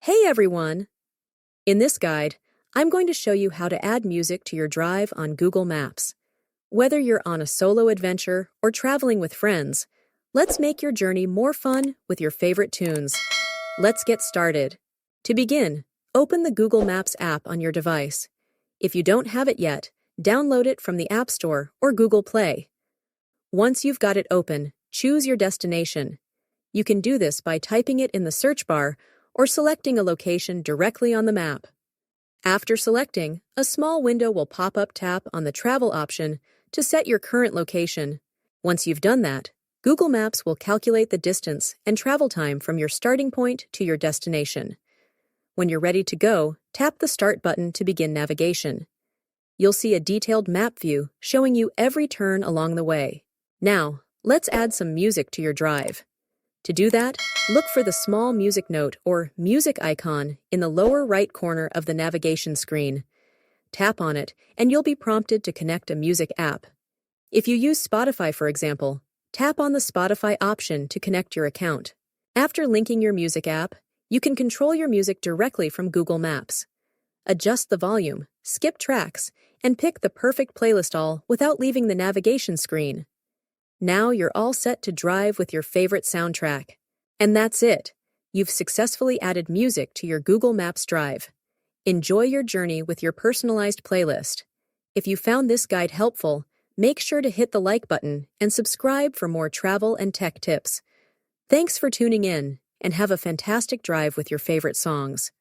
Hey everyone! In this guide, I'm going to show you how to add music to your drive on Google Maps. Whether you're on a solo adventure or traveling with friends, let's make your journey more fun with your favorite tunes. Let's get started. To begin, open the Google Maps app on your device. If you don't have it yet, download it from the App Store or Google Play. Once you've got it open, choose your destination. You can do this by typing it in the search bar or selecting a location directly on the map. After selecting, a small window will pop up. Tap on the travel option to set your current location. Once you've done that, Google Maps will calculate the distance and travel time from your starting point to your destination. When you're ready to go, tap the Start button to begin navigation. You'll see a detailed map view showing you every turn along the way. Now, let's add some music to your drive. To do that, look for the small music note or music icon in the lower right corner of the navigation screen. Tap on it, and you'll be prompted to connect a music app. If you use Spotify, for example, tap on the Spotify option to connect your account. After linking your music app, you can control your music directly from Google Maps. Adjust the volume, skip tracks, and pick the perfect playlist all without leaving the navigation screen. Now you're all set to drive with your favorite soundtrack. And that's it. You've successfully added music to your Google Maps drive. Enjoy your journey with your personalized playlist. If you found this guide helpful, make sure to hit the like button and subscribe for more travel and tech tips. Thanks for tuning in, and have a fantastic drive with your favorite songs.